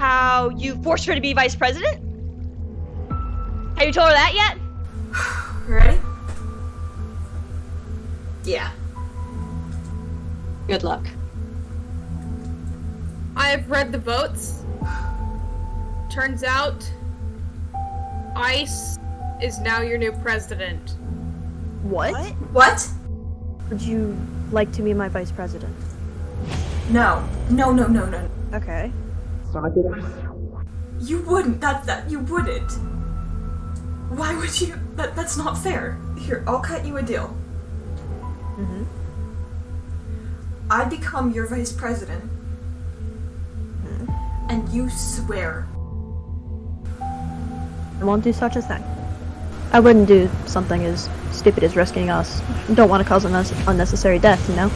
how you forced her to be vice president? Have you told her that yet? Ready? Yeah. Good luck. I've read the votes. Turns out, Ice is now your new president. What? What? Would you like to be my vice president? No. No. Okay. You wouldn't. You wouldn't. Why would you? That's not fair. Here, I'll cut you a deal. Mm-hmm. I become your vice president, and you swear. I won't do such a thing. I wouldn't do something as stupid as risking us. Don't want to cause unnecessary death, you know?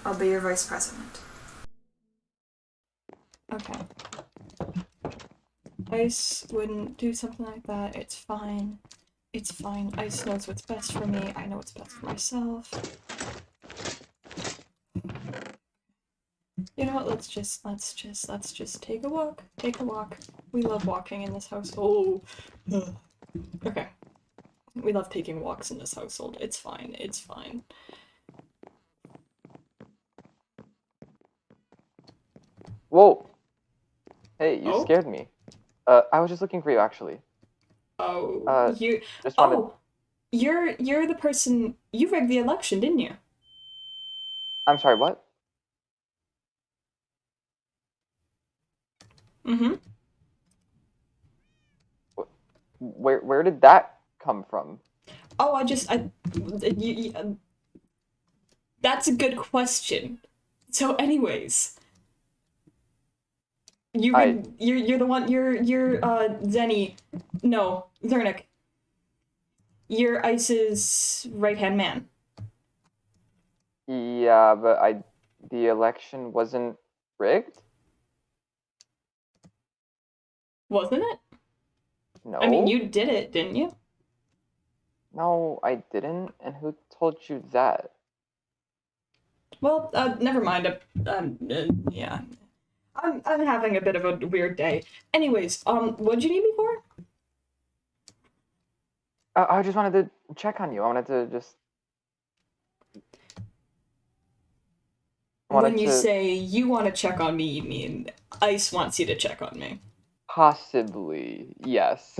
I'll be your vice president. Okay. Ice wouldn't do something like that. It's fine. It's fine. Ice knows what's best for me. I know what's best for myself. You know what? Let's just take a walk. Take a walk. We love walking in this household. Okay. We love taking walks in this household. It's fine. It's fine. Whoa! Hey, you Oh? scared me. I was just looking for you, actually. Oh, you. Just wanted... Oh, you're the person. You rigged the election, didn't you? I'm sorry, what? Mm-hmm. Where did that come from? Oh, that's a good question. So, anyways, you're the one. You're Zenny. No, Zernek. You're Ice's right-hand man. Yeah, but the election wasn't rigged? Wasn't it? No. I mean, you did it, didn't you? No, I didn't. And who told you that? Well, never mind. Yeah. I'm having a bit of a weird day. Anyways, what'd you need me for? I just wanted to check on you. I wanted to just... When you say you want to check on me, you mean Ice wants you to check on me. Possibly, yes.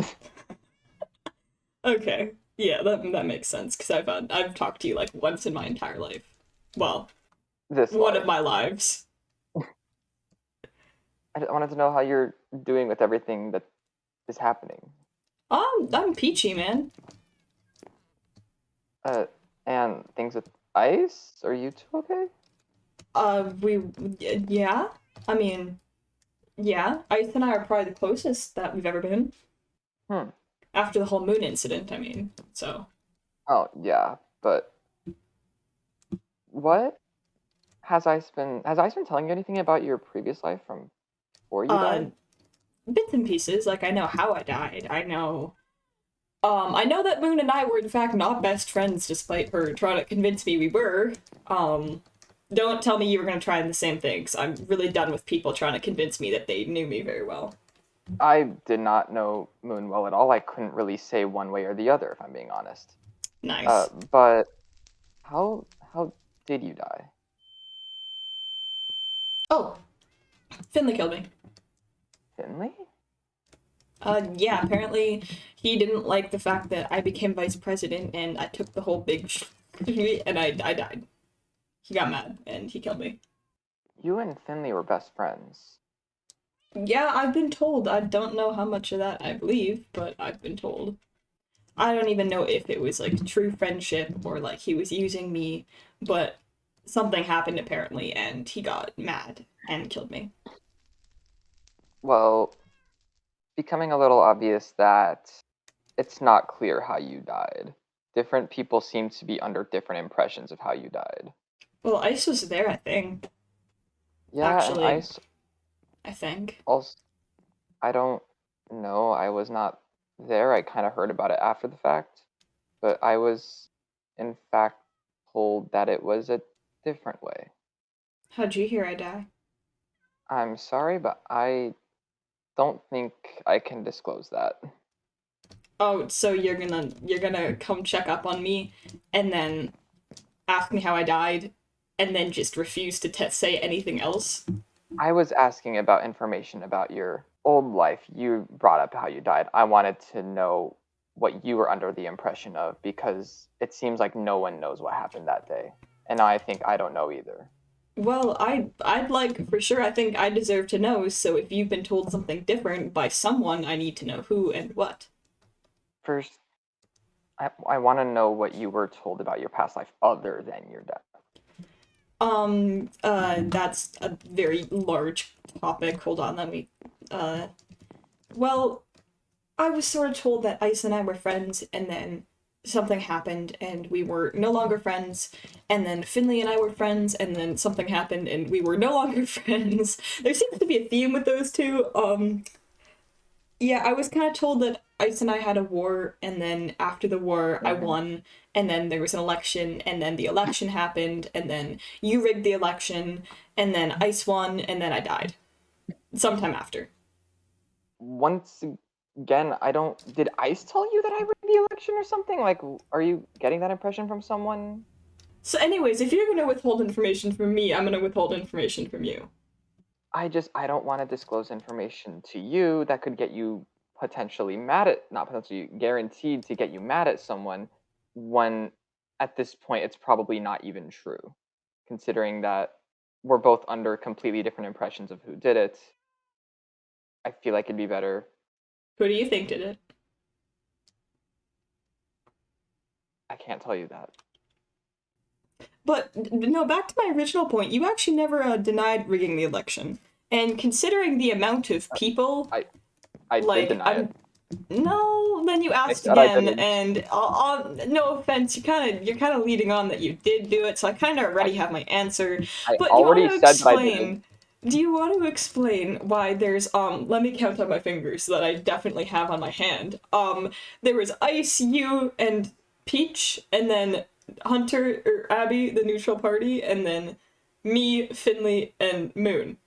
Okay. Yeah, that makes sense, because I've talked to you like once in my entire life. Well, one of my lives. I wanted to know how you're doing with everything that is happening. I'm peachy, man. And things with Ice? Are you two okay? Yeah. I mean, yeah. Ice and I are probably the closest that we've ever been. After the whole moon incident, I mean, so. Oh, yeah, but... What? Has Ice been telling you anything about your previous life from before you died? Bits and pieces. Like, I know how I died. I know that Moon and I were in fact not best friends despite her trying to convince me we were. Don't tell me you were gonna try the same thing, 'cause I'm really done with people trying to convince me that they knew me very well. I did not know Moon well at all. I couldn't really say one way or the other, if I'm being honest. Nice. But how did you die? Oh, Finley killed me. Finley? Yeah, apparently he didn't like the fact that I became vice president and I took the whole big and I died. He got mad and he killed me. You and Finley were best friends. Yeah, I've been told. I don't know how much of that I believe, but I've been told. I don't even know if it was like true friendship or like he was using me, but something happened apparently and he got mad and killed me. Well, becoming a little obvious that it's not clear how you died. Different people seem to be under different impressions of how you died. Well, Ice was there, I think. Yeah, Actually. and I think. Also, I don't know. I was not there. I kind of heard about it after the fact, but I was, in fact, told that it was a different way. How'd you hear I die? I'm sorry, but I don't think I can disclose that. Oh, so you're gonna come check up on me, and then ask me how I died, and then just refuse to say anything else? I was asking about information about your old life. You brought up how you died. I wanted to know what you were under the impression of because it seems like no one knows what happened that day. And now I think I don't know either. Well, I'd like for sure. I think I deserve to know. So if you've been told something different by someone, I need to know who and what. First, I want to know what you were told about your past life other than your death. That's a very large topic. Hold on, let me, well, I was sort of told that Ice and I were friends, and then something happened, and we were no longer friends, and then Finley and I were friends, and then something happened, and we were no longer friends. There seems to be a theme with those two. Yeah, I was kind of told that Ice and I had a war, and then after the war, I won, and then there was an election, and then the election happened, and then you rigged the election, and then Ice won, and then I died. Sometime after. Once again, I don't. Did Ice tell you that I rigged the election or something? Like, are you getting that impression from someone? So anyways, if you're gonna withhold information from me, I'm gonna withhold information from you. I don't want to disclose information to you that could get you potentially mad at, not potentially, guaranteed to get you mad at someone when at this point it's probably not even true, considering that we're both under completely different impressions of who did it. I feel like it'd be better. Who do you think did it? I can't tell you that. But no, back to my original point, you actually never denied rigging the election. And considering the amount of people, I like, did deny it. No, then you asked said I again, didn't. and no offense, you're kind of leading on that you did do it, so I kind of already have my answer. I But already you want to said that I didn't. explain? Do you want to explain why there's let me count on my fingers that I definitely have on my hand. There was Ice, you, and Peach, and then Hunter or Abby, the neutral party, and then me, Finley, and Moon.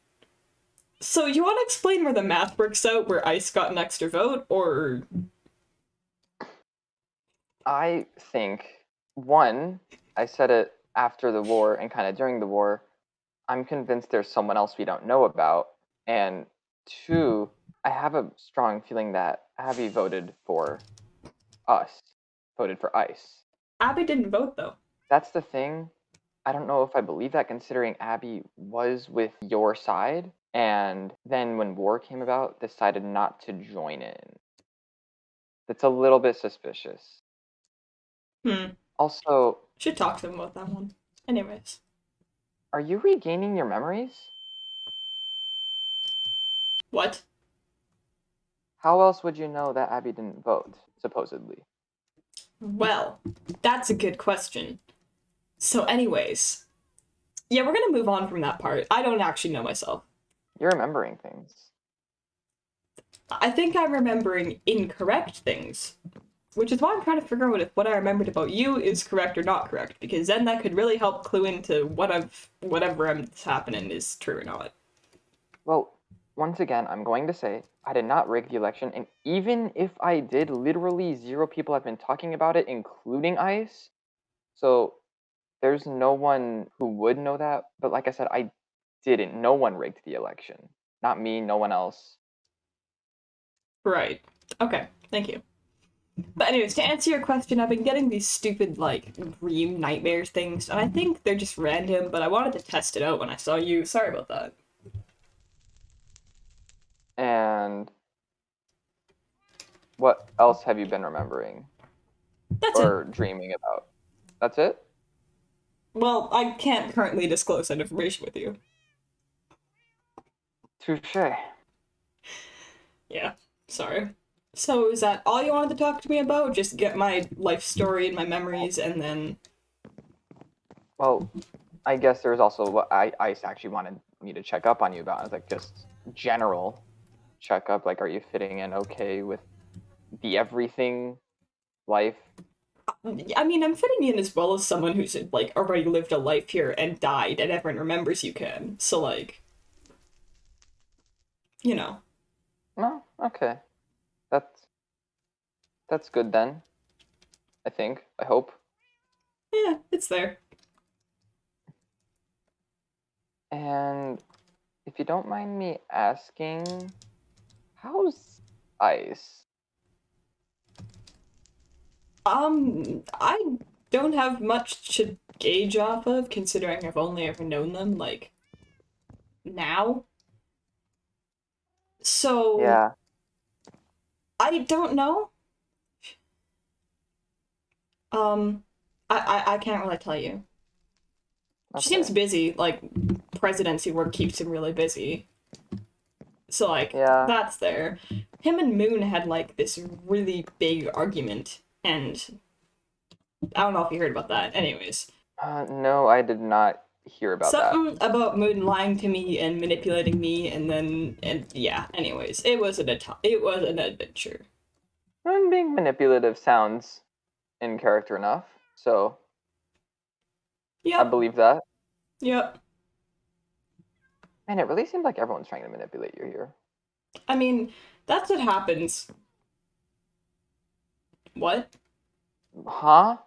So you want to explain where the math works out, where Ice got an extra vote, or? I think, one, I said it after the war and kind of during the war, I'm convinced there's someone else we don't know about. And two, I have a strong feeling that Abby voted for us, voted for Ice. Abby didn't vote, though. That's the thing. I don't know if I believe that, considering Abby was with your side, and then when war came about, decided not to join in. That's a little bit suspicious. Also, Should talk to them about that one. Anyways. are you regaining your memories? What? How else would you know that Abby didn't vote, supposedly? Well, that's a good question. So anyways, yeah, we're gonna move on from that part. I don't actually know myself. You're remembering things. I think I'm remembering incorrect things, which is why I'm trying to figure out if what I remembered about you is correct or not correct, because then that could really help clue into whatever's happening is true or not. Well, once again, I'm going to say I did not rig the election, and even if I did, literally 0 people have been talking about it, including Ice. So there's no one who would know that. But like I said, I didn't. No one rigged the election. Not me, no one else. Right. Okay, thank you. But anyways, to answer your question, I've been getting these stupid, like, dream nightmare things, and I think they're just random, but I wanted to test it out when I saw you. Sorry about that. And what else have you been remembering? That's it. Or dreaming about? That's it? Well, I can't currently disclose that information with you. Touché. Yeah, sorry. So is that all you wanted to talk to me about? Just get my life story and my memories, and then... Well, I guess there's also what Ice actually wanted me to check up on you about. It's like just general checkup. Like, are you fitting in okay with the everything life? I mean, I'm fitting in as well as someone who's, like, already lived a life here and died and everyone remembers you can. So, like, you know. No, okay. That's good then. I think. I hope. Yeah, it's there. And if you don't mind me asking, how's Ice? I don't have much to gauge off of, considering I've only ever known them, like, now. So, Yeah. I don't know. I can't really tell you. She seems Okay. busy, like, presidency work keeps him really busy. So, like, Yeah. that's there. Him and Moon had, like, this really big argument, and I don't know if you heard about that. Anyways. No, I did not hear about that. Something about Moon lying to me and manipulating me, and yeah, anyways. It was an adventure. And being manipulative sounds in character enough, so I Yep, believe that. yep. Man, it really seems like everyone's trying to manipulate you here. I mean, that's what happens. What? Huh?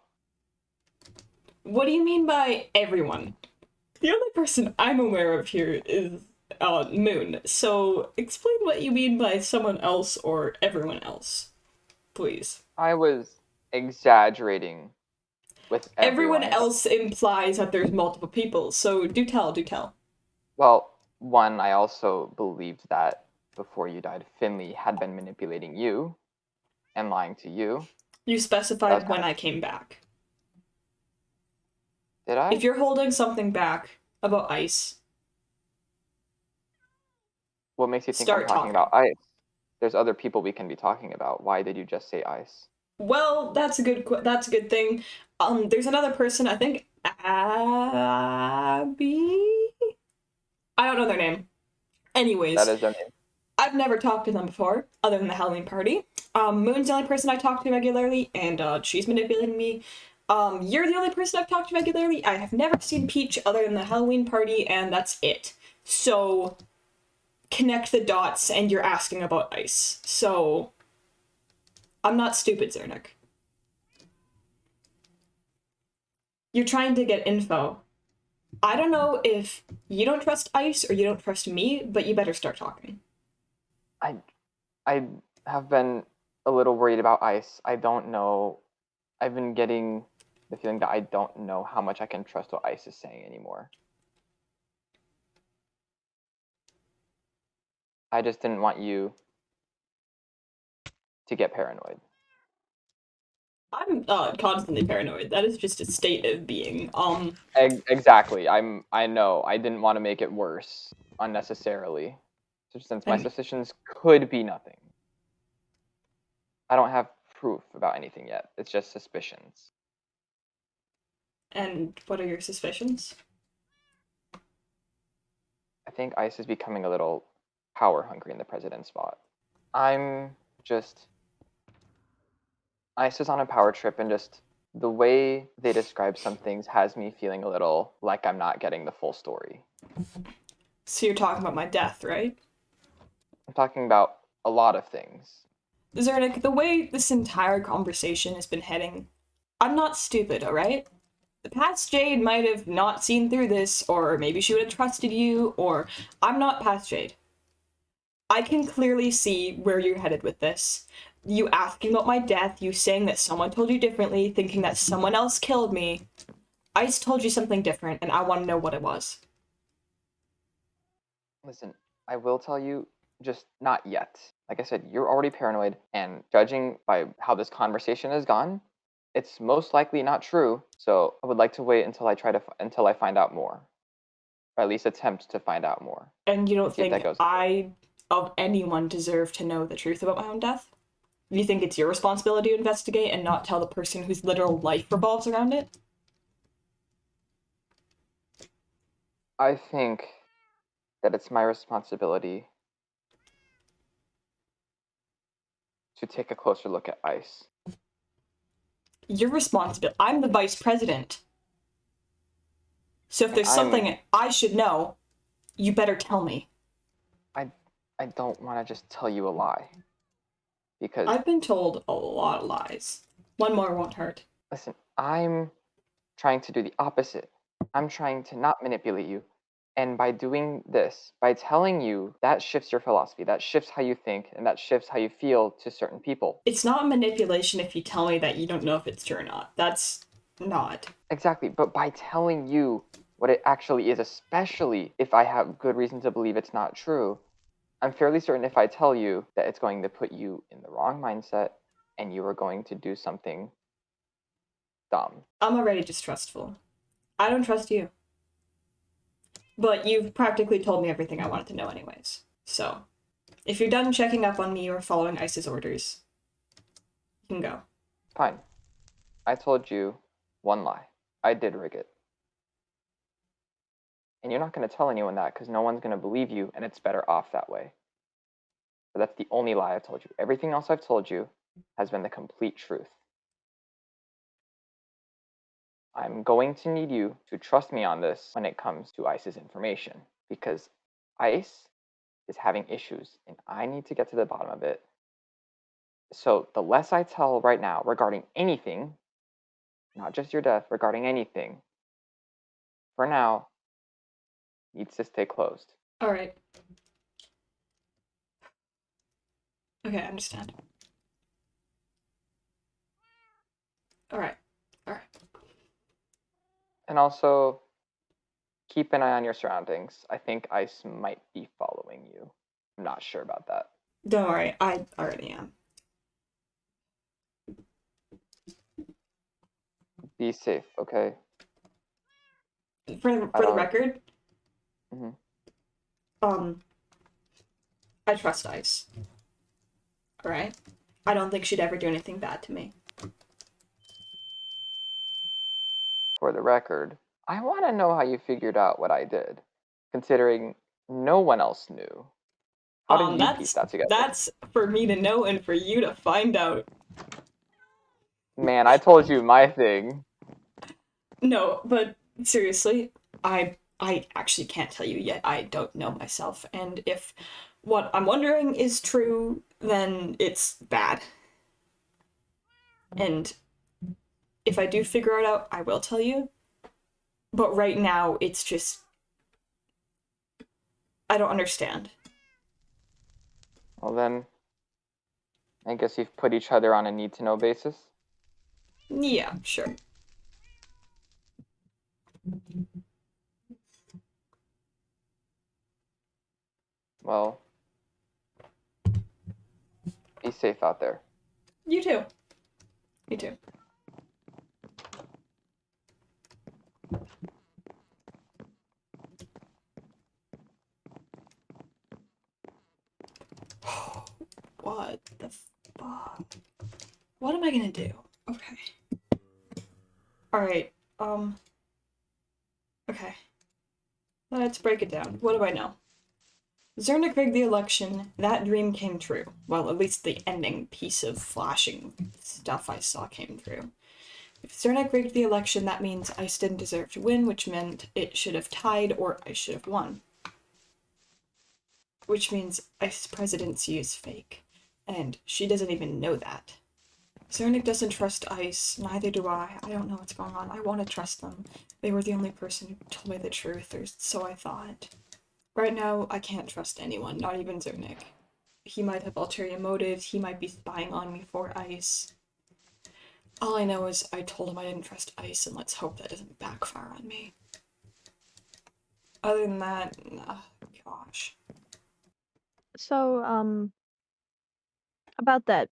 What do you mean by everyone? The only person I'm aware of here is Moon. So explain what you mean by someone else or everyone else, please. I was exaggerating with everyone. Everyone else implies that there's multiple people, so do tell, do tell. Well, one, I also believed that before you died, Finley had been manipulating you and lying to you. You That was specified kind when of- I came back. Did I? If you're holding something back about Ice, What makes you think start I'm talking about Ice? There's other people we can be talking about. Why did you just say Ice? well, that's a good thing. There's another person, I think Abby. I don't know their name. Anyways, That is their name. I've never talked to them before, other than the Halloween party. Moon's the only person I talk to regularly, and she's manipulating me. You're the only person I've talked to regularly. I have never seen Peach other than the Halloween party, and that's it. So, connect the dots, and you're asking about Ice. So, I'm not stupid, Zernek. You're trying to get info. I don't know if you don't trust Ice or you don't trust me, but you better start talking. I have been a little worried about Ice. I don't know. I've been getting the feeling that I don't know how much I can trust what Ice is saying anymore. I just didn't want you to get paranoid. I'm constantly paranoid. That is just a state of being. Exactly. I know. I didn't want to make it worse unnecessarily. Since my And- suspicions could be nothing. I don't have proof about anything yet. It's just suspicions. And what are your suspicions? I think ICE is becoming a little power hungry in the president's spot. I'm just. ICE is on a power trip, and just the way they describe some things has me feeling a little like I'm not getting the full story. So you're talking about my death, right? I'm talking about a lot of things. Zernek, the way this entire conversation has been heading, I'm not stupid, alright? The past Jade might have not seen through this, or maybe she would have trusted you, or I'm not past Jade. I can clearly see where you're headed with this. You asking about my death, you saying that someone told you differently, thinking that someone else killed me. Ice told you something different, and I want to know what it was. Listen, I will tell you, just not yet. Like I said, you're already paranoid, and judging by how this conversation has gone, it's most likely not true. So I would like to wait until until I find out more, or at least attempt to find out more. And you don't See if that think goes I, of anyone, deserve to know the truth about my own death? You think it's your responsibility to investigate and not tell the person whose literal life revolves around it? I think that it's my responsibility to take a closer look at ice. You're responsible. I'm the vice president. So if there's something I should know, you better tell me. I don't want to just tell you a lie. Because I've been told a lot of lies. One more won't hurt. listen, I'm trying to do the opposite. I'm trying to not manipulate you. And by doing this, by telling you, that shifts your philosophy, that shifts how you think, and that shifts how you feel to certain people. It's not manipulation if you tell me that you don't know if it's true or not. That's not. Exactly, but by telling you what it actually is, especially if I have good reason to believe it's not true, I'm fairly certain if I tell you that it's going to put you in the wrong mindset and you are going to do something dumb. I'm already distrustful. I don't trust you. But you've practically told me everything I wanted to know anyways. So, if you're done checking up on me or following ICE's orders, you can go. Fine. I told you one lie. I did rig it. And you're not going to tell anyone that because no one's going to believe you, and it's better off that way. But that's the only lie I've told you. Everything else I've told you has been the complete truth. I'm going to need you to trust me on this when it comes to ICE's information, because ICE is having issues, and I need to get to the bottom of it. So the less I tell right now regarding anything, not just your death, regarding anything, for now, needs to stay closed. Alright. Okay, I understand. Alright. Alright. And also, keep an eye on your surroundings. I think ICE might be following you. I'm not sure about that. Don't worry, I already am. Be safe, okay? For the record, Mhm. I trust ICE. Alright? I don't think she'd ever do anything bad to me. For the record, I want to know how you figured out what I did, considering no one else knew. How did you piece that together? That's for me to know and for you to find out. Man, I told you my thing. No, but seriously, I actually can't tell you yet. I don't know myself, and if what I'm wondering is true, then it's bad. And if I do figure it out, I will tell you. But right now, it's just I don't understand. Well then, I guess you've put each other on a need-to-know basis. Yeah, sure. Well, be safe out there. You too. You too. What the fuck? What am I gonna do? Okay. Alright, okay. Let's break it down. What do I know? Zernek rigged the election. That dream came true. Well, at least the ending piece of flashing stuff I saw came true. If Zernek rigged the election, that means ICE didn't deserve to win, which meant it should have tied or ICE should have won. Which means ICE's presidency is fake. And she doesn't even know that. Zernek doesn't trust ICE, neither do I. I don't know what's going on. I want to trust them. They were the only person who told me the truth, or so I thought. Right now, I can't trust anyone, not even Zernek. He might have ulterior motives, he might be spying on me for ICE. All I know is I told him I didn't trust ICE, and let's hope that doesn't backfire on me. Other than that, gosh. So, about that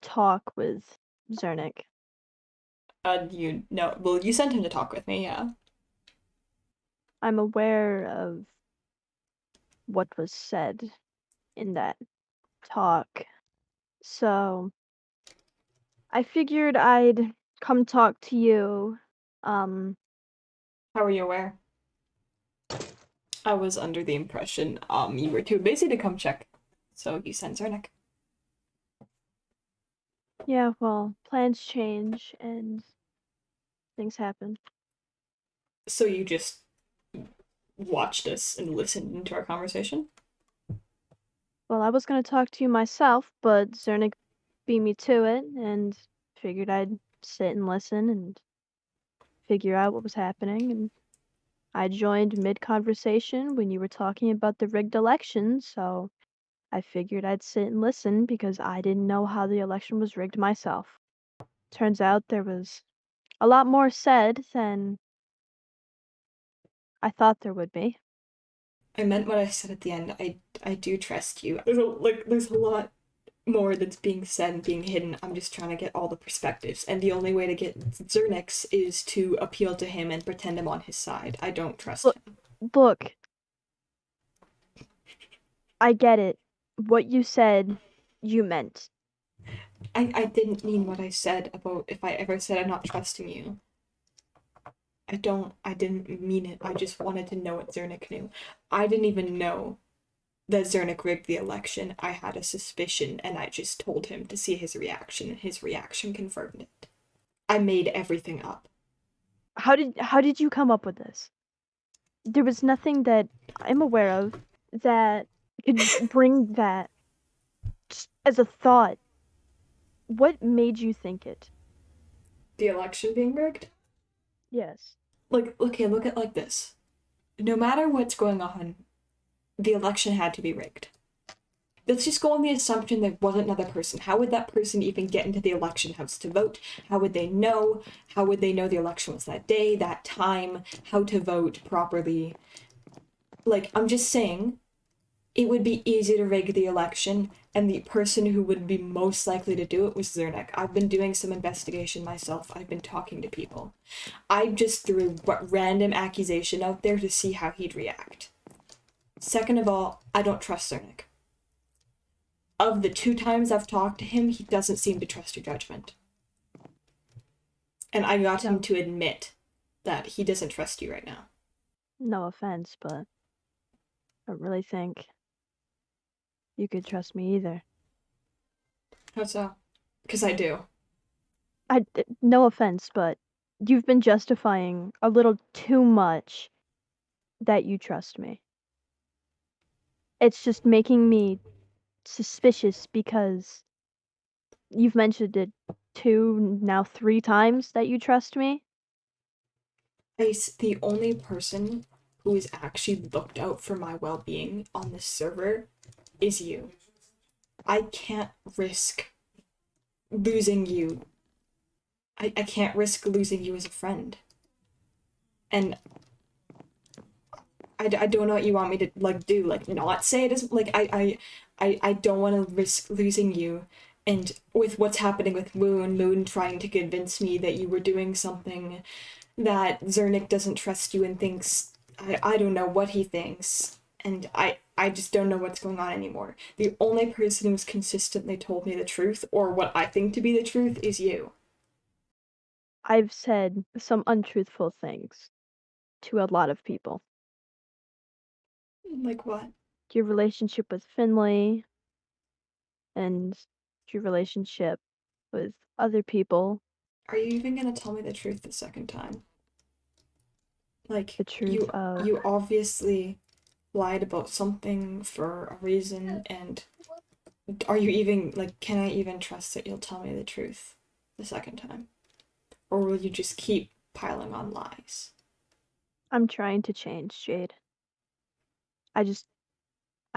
talk with Zernek. You know, well, you sent him to talk with me, yeah. I'm aware of what was said in that talk. So, I figured I'd come talk to you. How are you aware? I was under the impression you were too busy to come check, so you sent Zernek. Yeah, well, plans change and things happen. So you just watched us and listened into our conversation? Well, I was gonna talk to you myself, but Zernik beat me to it and figured I'd sit and listen and figure out what was happening. And I joined mid-conversation when you were talking about the rigged election, so I figured I'd sit and listen because I didn't know how the election was rigged myself. Turns out there was a lot more said than I thought there would be. I meant what I said at the end. I do trust you. There's a lot more that's being said and being hidden. I'm just trying to get all the perspectives, and the only way to get Zernek's is to appeal to him and pretend I'm on his side. I don't trust Look, him. Look, I get it. What you said, you meant. I didn't mean what I said about if I ever said I'm not trusting you. I didn't mean it. I just wanted to know what Zernek knew. I didn't even know that Zernek rigged the election. I had a suspicion, and I just told him to see his reaction, and his reaction confirmed it. I made everything up. How did you come up with this? There was nothing that I'm aware of that could bring that just as a thought. What made you think it? The election being rigged? Yes. Okay, look at like this. No matter what's going on, the election had to be rigged. Let's just go on the assumption there wasn't another person. How would that person even get into the election house to vote? How would they know? How would they know the election was that day, that time, how to vote properly? I'm just saying, it would be easy to rig the election, and the person who would be most likely to do it was Zernek. I've been doing some investigation myself. I've been talking to people. I just threw a random accusation out there to see how he'd react. Second of all, I don't trust Zernek. Of the 2 times I've talked to him, he doesn't seem to trust your judgment. And I got him to admit that he doesn't trust you right now. No offense, but I don't really think you could trust me either. How so? Because I do. No offense, but you've been justifying a little too much that you trust me. It's just making me suspicious because you've mentioned it 2, now 3 times that you trust me. The only person who has actually looked out for my well-being on this server is you. I can't risk losing you. I can't risk losing you as a friend. And I don't know what you want me to do, not say it as I don't want to risk losing you. And with what's happening with Moon trying to convince me that you were doing something, that Zernek doesn't trust you and thinks I don't know what he thinks, and I just don't know what's going on anymore. The only person who's consistently told me the truth, or what I think to be the truth, is you. I've said some untruthful things to a lot of people. Like what? Your relationship with Finley and your relationship with other people. Are you even gonna tell me the truth the second time? The truth of you obviously lied about something for a reason, and are you even can I even trust that you'll tell me the truth the second time? Or will you just keep piling on lies? I'm trying to change, Jade. I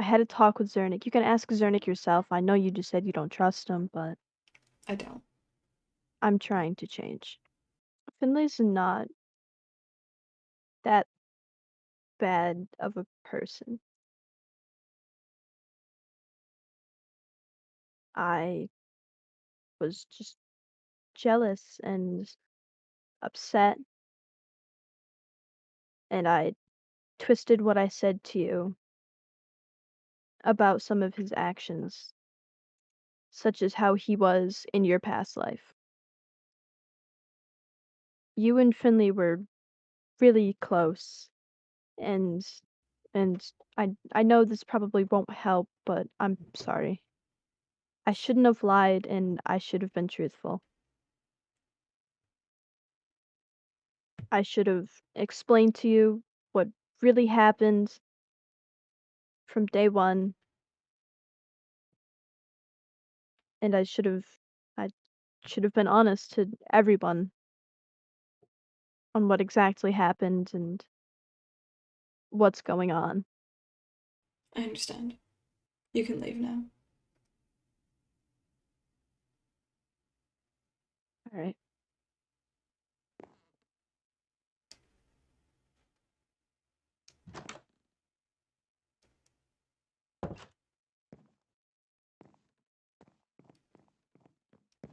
had a talk with Zernik. You can ask Zernik yourself. I know you just said you don't trust him, but I don't. I'm trying to change. Finley's not that bad of a person. I was just jealous and upset, and I twisted what I said to you about some of his actions, such as how he was in your past life. You and Finley were really close, and And I know this probably won't help, but I'm sorry. I shouldn't have lied, and I should have been truthful. I should have explained to you what really happened from day one, and I should have been honest to everyone on what exactly happened and what's going on. I understand. You can leave now. All right.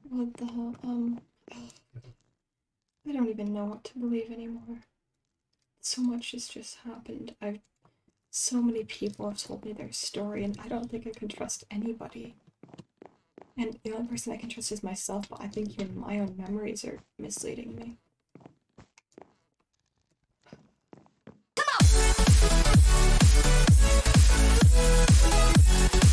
What the hell? I don't even know what to believe anymore. So much has just happened. So many people have told me their story, and I don't think I can trust anybody. And the only person I can trust is myself, but I think even my own memories are misleading me. Come on!